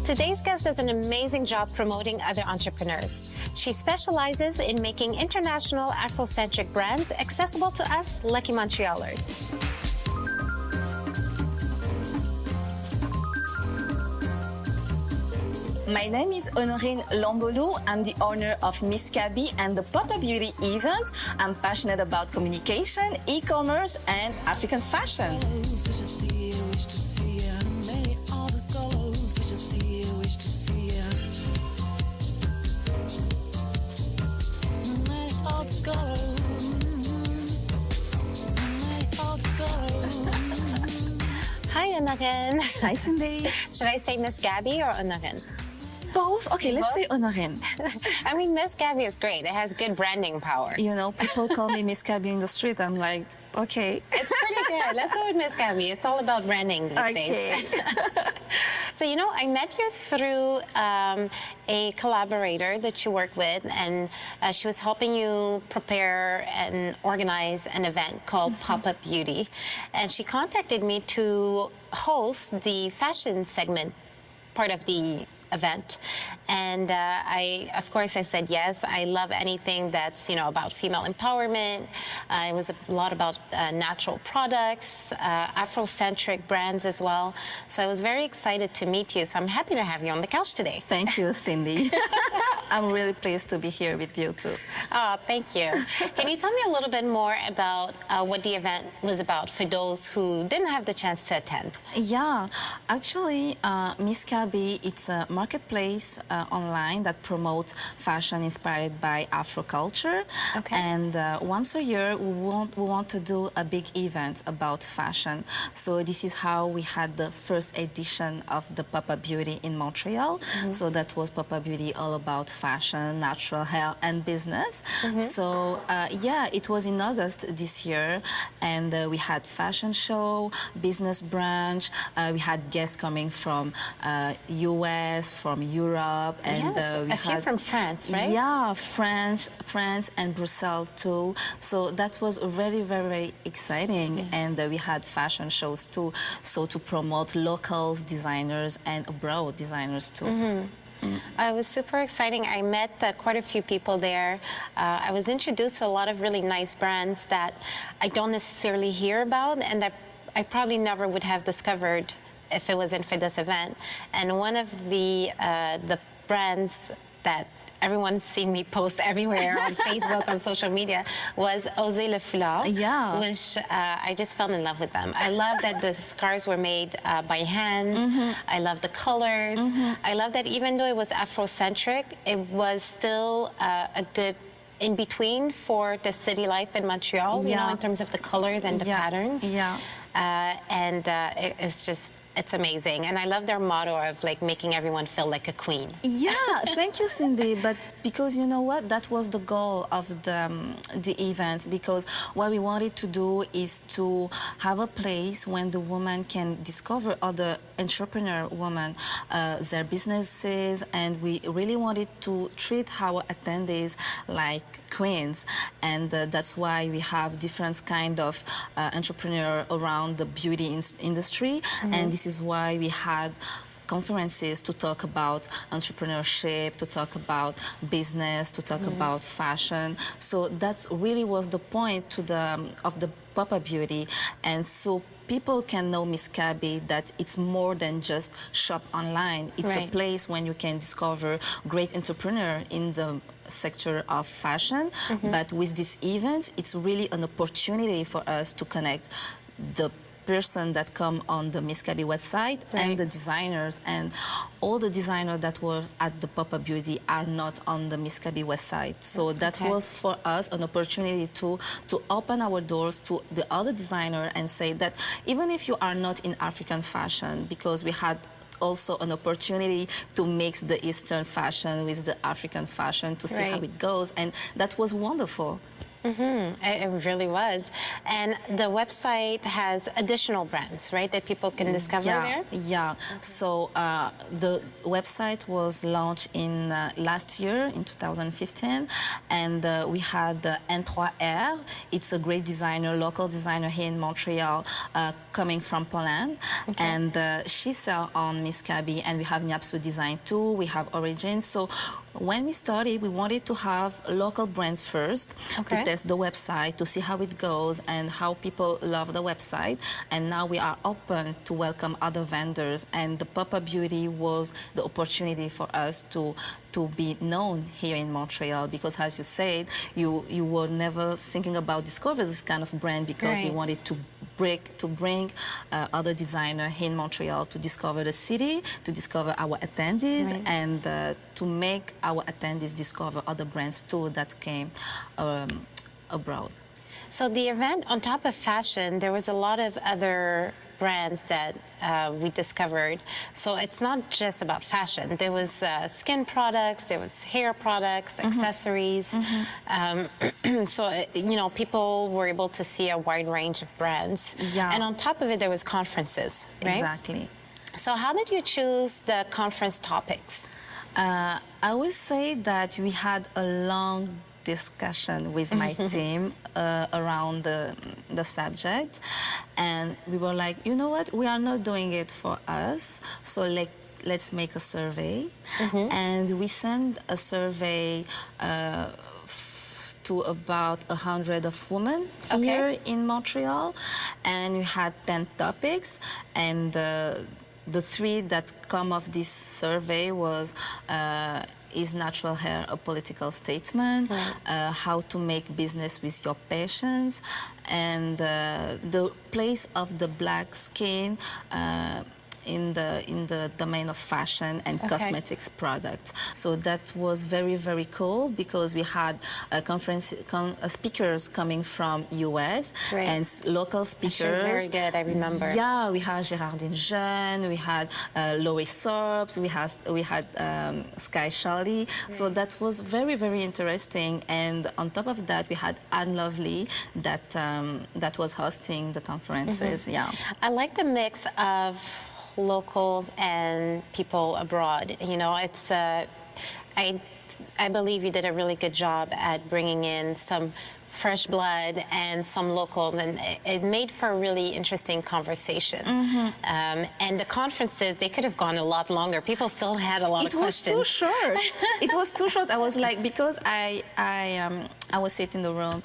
Today's guest does an amazing job promoting other entrepreneurs. She specializes in making international afrocentric brands accessible to us lucky Montrealers. My name is Honorine Lombolou. I'm the owner of Miss Cabby and the Pop-Up Beauty event. I'm passionate about communication, e-commerce, and African fashion. Hi, Honorine. Hi, Cindy. Should I say Miss Gabby or Honorine? Both? Okay, let's say Honorine. I mean, Miss Gabby is great. It has good branding power. You know, people call me Miss Cabby in the street. I'm like, okay. It's pretty good. Let's go with Miss Gabby. It's all about branding these days. So, you know, I met you through a collaborator that you work with, and she was helping you prepare and organize an event called Pop-Up Beauty. And she contacted me to host the fashion segment part of the event, and of course I said yes. I love anything that's, you know, about female empowerment. It was a lot about natural products, Afrocentric brands as well. So I was very excited to meet you. So I'm happy to have you on the couch today. Thank you, Cindy. I'm really pleased to be here with you too. Oh, thank you. Can you tell me a little bit more about what the event was about for those who didn't have the chance to attend? Yeah, actually, Miss Cabby, it's a marketplace online that promotes fashion inspired by Afro culture. Okay. And once a year, we want to do a big event about fashion. So this is how we had the first edition of the Pop-Up Beauty in Montreal. So that was Pop-Up Beauty all about fashion, natural hair, and business. So yeah, it was in August this year, and we had fashion show, business branch. We had guests coming from US, from Europe, and yes, a few from France, right? Yeah, France and Brussels too. So that was very, very exciting. And we had fashion shows too, so to promote local designers and abroad designers too. It was super exciting. I met quite a few people there. I was introduced to a lot of really nice brands that I don't necessarily hear about, and that I probably never would have discovered if it wasn't for this event. And one of the brands that everyone's seen me post everywhere on Facebook, on social media, was Oser Le Foulard, which I just fell in love with them. I love that the scarves were made by hand. I love the colors. I love that even though it was Afrocentric, it was still a good in-between for the city life in Montreal, you know, in terms of the colors and the patterns. It's just, it's amazing. And I love their motto of like making everyone feel like a queen. Yeah, thank you, Cindy. But because you know what, that was the goal of the event, because what we wanted to do is to have a place when the woman can discover other entrepreneur women, their businesses, and we really wanted to treat our attendees like queens, and that's why we have different kind of entrepreneur around the beauty industry, and this is why we had conferences to talk about entrepreneurship, to talk about business, to talk about fashion. So that really was the point of the Pop-Up Beauty, and so people can know Miss Cabby that it's more than just shop online. It's a place when you can discover great entrepreneur in the sector of fashion. But with this event, it's really an opportunity for us to connect the person that come on the Miss Cabby website and the designers, and all the designers that were at the Pop-Up Beauty are not on the Miss Cabby website. So that was for us an opportunity to open our doors to the other designer and say that even if you are not in African fashion, because we had also an opportunity to mix the Eastern fashion with the African fashion to see how it goes, and that was wonderful. It really was. And the website has additional brands, right, that people can discover there? Yeah. So the website was launched in last year, in 2015, and we had N3R. It's a great designer, local designer here in Montreal, coming from Poland. Okay. And she sells on Miss Kabi, and we have Niapsu Design too, we have Origin. So when we started, we wanted to have local brands first to test the website, to see how it goes and how people love the website. And now we are open to welcome other vendors. And the Pop-Up Beauty was the opportunity for us to be known here in Montreal, because as you said, you were never thinking about discover this kind of brand, because we wanted to bring other designers here in Montreal to discover the city, to discover our attendees, and to make our attendees discover other brands too that came abroad. So the event, on top of fashion, there was a lot of other brands that we discovered. So it's not just about fashion. There was skin products, there was hair products, accessories. So, you know, people were able to see a wide range of brands. Yeah. And on top of it, there was conferences, right? Exactly. So how did you choose the conference topics? I would say that we had a long discussion with my team around the subject, and we were like, you know what, we are not doing it for us, so let's make a survey. And we sent a survey to about 100 of women here in Montreal, and we had 10 topics, and the three that come of this survey was is natural hair a political statement, how to make business with your patients, and the place of the black skin in the domain of fashion and cosmetics products. So that was very, very cool, because we had speakers coming from US and local speakers. She was very good, I remember. Yeah, we had Géraldine Jeune, we had Laurie Sorps, we had Sky Charlie. So that was very, very interesting. And on top of that, we had Anne Lovely that was hosting the conferences. Yeah, I like the mix of locals and people abroad. You know, it's I believe you did a really good job at bringing in some fresh blood and some locals, and it made for a really interesting conversation. And the conferences, they could have gone a lot longer. People still had a lot of questions. It was too short. It was too short. I was like, because I was sitting in the room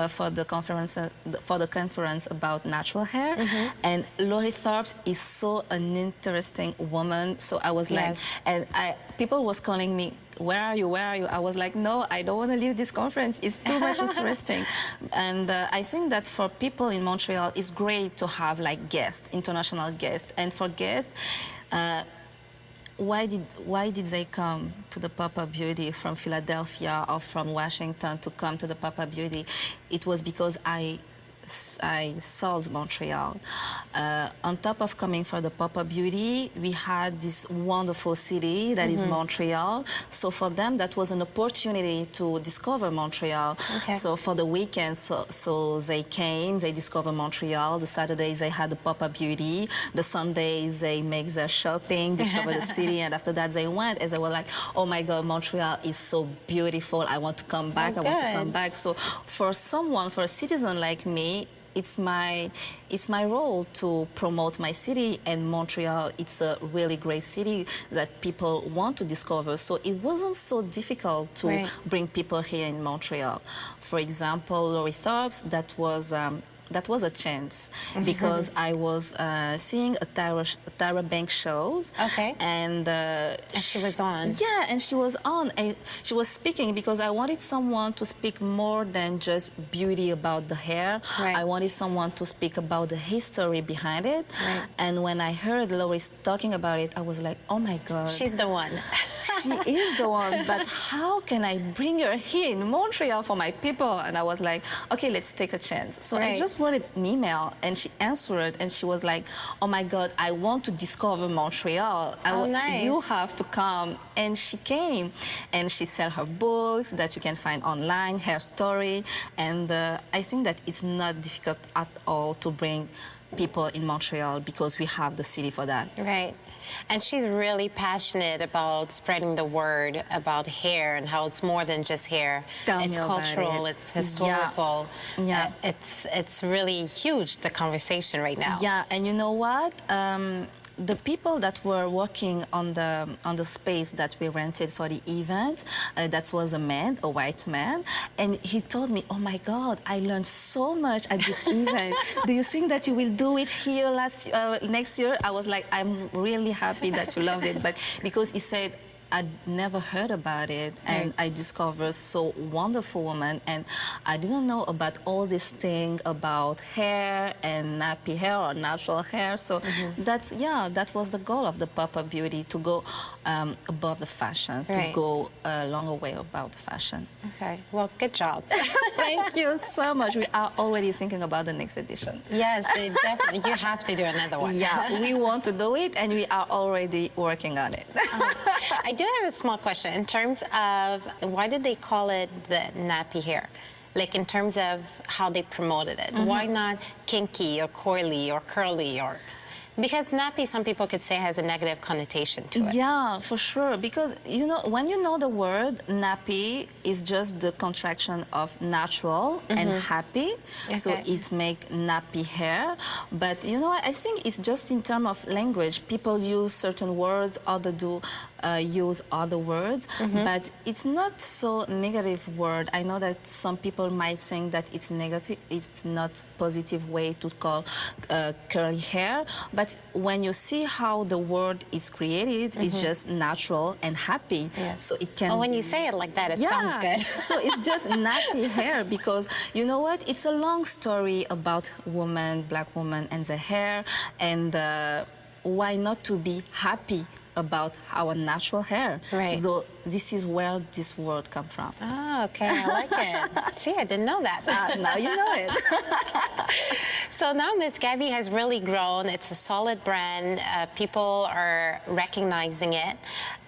for the conference about natural hair, and Laurie Thorpe is so an interesting woman. So I was like, and people was calling me, where are you? Where are you? I was like, no, I don't want to leave this conference. It's too much interesting. And I think that for people in Montreal, it's great to have like guests, international guests. And for guests, why did they come to the Pop-Up Beauty from Philadelphia or from Washington to come to the Pop-Up Beauty? It was because I sold Montreal. On top of coming for the Pop-Up Beauty, we had this wonderful city that is Montreal. So for them, that was an opportunity to discover Montreal. So for the weekend, so they came, they discovered Montreal. The Saturdays, they had the Pop-Up Beauty. The Sundays, they make their shopping, discover the city, and after that, they went, and they were like, oh my God, Montreal is so beautiful. I want to come back, I want to come back. So for a citizen like me, it's my role to promote my city, and Montreal, it's a really great city that people want to discover. So it wasn't so difficult to bring people here in Montreal. For example, Laurie Thorpe, that was a chance, because I was seeing a Tara Banks shows. And she was on. Yeah, and she was on. And she was speaking, because I wanted someone to speak more than just beauty about the hair. I wanted someone to speak about the history behind it. And when I heard Laurie talking about it, I was like, oh my God. She's the one. she is the one, but how can I bring her here in Montreal for my people? And I was like, okay, let's take a chance. So I just wrote an email, and she answered, and she was like, oh my God, I want to discover Montreal. Nice. You have to come. And she came, and she sell her books that you can find online, her story. And I think that it's not difficult at all to bring people in Montreal because we have the city for that. Right. And she's really passionate about spreading the word about hair and how it's more than just hair. It's cultural, it's historical. Yeah. It's really huge, the conversation right now. Yeah, and you know what? The people that were working on the space that we rented for the event, that was a man, a white man, and he told me, "Oh my God, I learned so much at this event. Do you think that you will do it here next year?" I was like, "I'm really happy that you loved it," but because he said, I'd never heard about it, and I discovered so wonderful woman, and I didn't know about all this thing about hair and nappy hair or natural hair. So that was the goal of the pop-up beauty, to go above the fashion, to go a longer way about the fashion. Okay, well, good job. Thank you so much. We are already thinking about the next edition. Yes, definitely. You have to do another one. Yeah, we want to do it, and we are already working on it. I do have a small question in terms of why did they call it the nappy hair? Like in terms of how they promoted it. Why not kinky or coily or curly or... Because nappy, some people could say, has a negative connotation to it. Yeah, for sure. Because, you know, when you know the word, nappy is just the contraction of natural and happy. Okay. So it make nappy hair. But, you know, I think it's just in terms of language. People use certain words, others do use other words. But it's not so negative word. I know that some people might think that it's negative. It's not positive way to call curly hair. But when you see how the word is created, it's just natural and happy. Yes. So it can... Well, when you say it like that, it sounds good. So it's just nappy hair because, you know what? It's a long story about women, black women, and the hair. And why not to be happy about our natural hair? Right. So this is where this word comes from. Oh, okay, I like it. See, I didn't know that. Now you know it. So now Miss Gabby has really grown. It's a solid brand. People are recognizing it.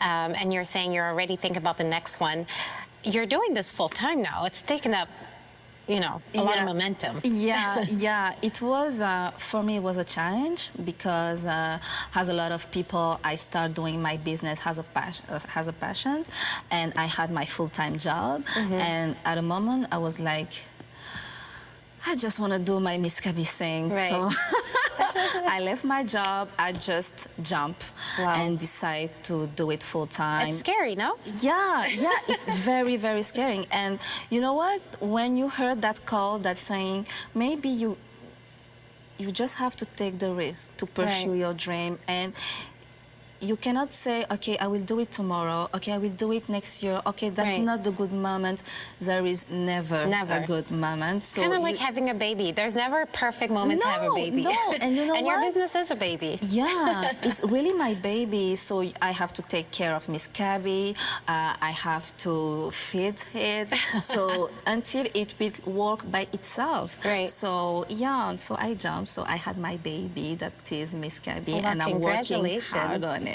And you're saying you're already thinking about the next one. You're doing this full time now. It's taken up, you know, a lot of momentum. Yeah. It was, for me, it was a challenge because as a lot of people, I started doing my business as a passion, and I had my full-time job. And at a moment, I was like, I just want to do my Miss Gabby thing. Right. So I left my job. I just jumped and decided to do it full time. It's scary, no? Yeah, it's very, very scary. And you know what? When you heard that call that's saying, maybe you just have to take the risk to pursue your dream, and you cannot say, okay, I will do it tomorrow. Okay, I will do it next year. Okay, that's not the good moment. There is never a good moment. So kind of like having a baby. There's never a perfect moment to have a baby. No, and you know and what? your business is a baby. Yeah, it's really my baby. So I have to take care of Miss Gabby. I have to feed it. So until it will work by itself. Right. So yeah, so I jumped. So I had my baby, that is Miss Gabby, and I'm working hard on it.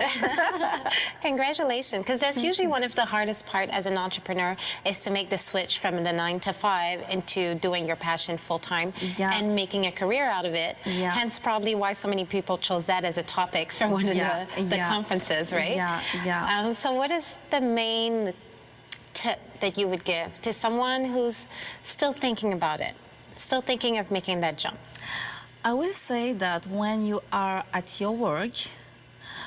Congratulations, because that's usually one of the hardest part as an entrepreneur, is to make the switch from the 9 to 5 into doing your passion full time and making a career out of it. Hence probably why so many people chose that as a topic for one of the conferences, right? So what is the main tip that you would give to someone who's still thinking about it, still thinking of making that jump? I will say that when you are at your work,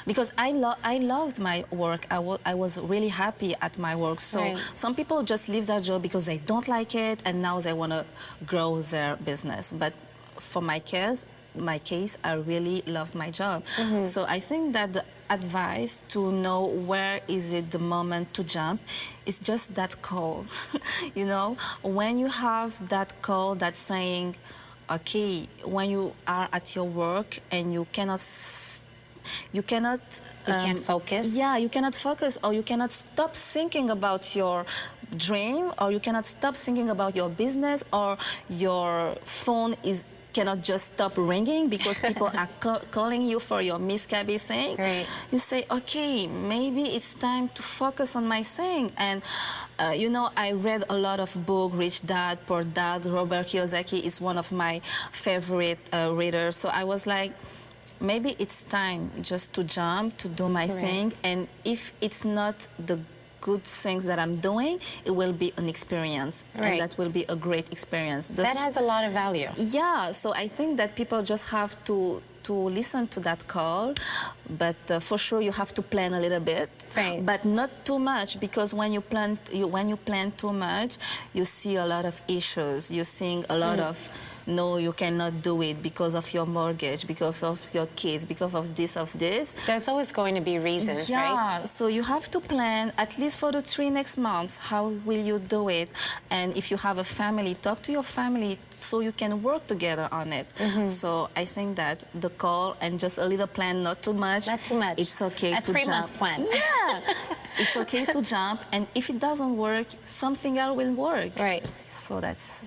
because I loved my work. I was really happy at my work. So some people just leave their job because they don't like it, and now they want to grow their business. But for my case, I really loved my job. So I think that the advice to know where is it the moment to jump is just that call. You know, when you have that call that's saying, okay, when you are at your work and you cannot you cannot. You can't focus. Yeah, you cannot focus, or you cannot stop thinking about your dream, or you cannot stop thinking about your business, or your phone cannot just stop ringing because people are calling you for your Miss Gabby thing. Right. You say, okay, maybe it's time to focus on my thing. And you know, I read a lot of books, Rich Dad, Poor Dad. Robert Kiyosaki is one of my favorite readers. So I was like, maybe it's time just to jump, to do my thing. And if it's not the good things that I'm doing, it will be an experience. And that will be a great experience. That has a lot of value. Yeah, so I think that people just have to listen to that call, but for sure you have to plan a little bit, but not too much, because when you plan too much, you see a lot of issues. You're seeing a lot of, no, you cannot do it because of your mortgage, because of your kids, because of this. There's always going to be reasons, right? Yeah, so you have to plan at least for the 3 next months. How will you do it? And if you have a family, talk to your family so you can work together on it. So I think that the call and just a little plan, not too much. Not too much. It's okay a to 3-month jump. plan. Yeah, it's okay to jump. And if it doesn't work, something else will work. Right. So that's...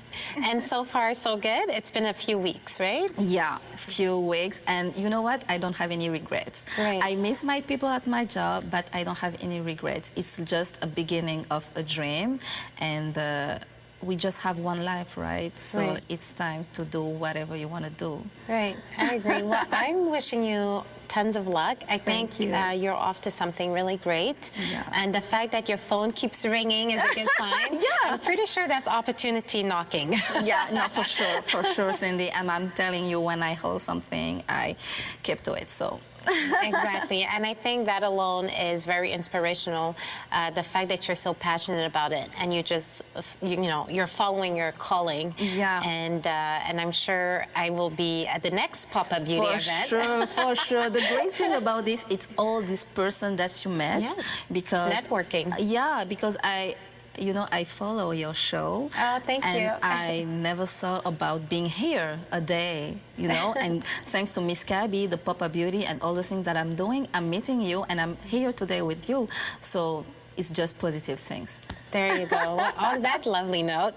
And so far, so good. It's been a few weeks, right? Yeah, a few weeks. And you know what? I don't have any regrets. Right. I miss my people at my job, but I don't have any regrets. It's just a beginning of a dream. And we just have one life, right? So it's time to do whatever you want to do. Right, I agree. Well, I'm wishing you tons of luck. I think you're off to something really great. Yeah. And the fact that your phone keeps ringing is a good sign. I'm pretty sure that's opportunity knocking. Yeah, no, for sure, Cindy. And I'm telling you, when I hold something, I keep to it, so. Exactly, and I think that alone is very inspirational. The fact that you're so passionate about it, and you just, you know, you're following your calling. Yeah. And I'm sure I will be at the next Pop-Up Beauty event. For sure. The great thing about this, it's all this person that you met. Yes. Because networking. Yeah, because you know, I follow your show. Oh, thank you. And I never thought about being here a day, you know. And thanks to Miss Gabby, the Pop-Up Beauty, and all the things that I'm doing, I'm meeting you, and I'm here today with you. So it's just positive things. There you go. On that lovely note.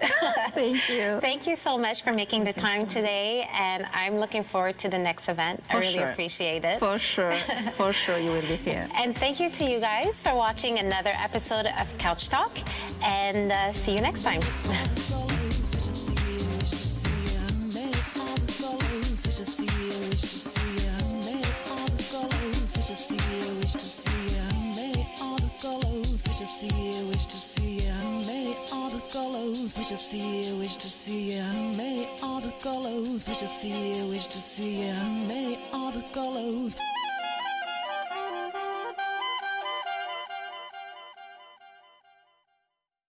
Thank you. Thank you so much for making the time today, and I'm looking forward to the next event. I really appreciate it. For sure. For sure you will be here. And thank you to you guys for watching another episode of Couch Talk, and see you next time. Wish to see you, wish to see you, may all the colors. Wish to see you, wish to see you, may all the colors.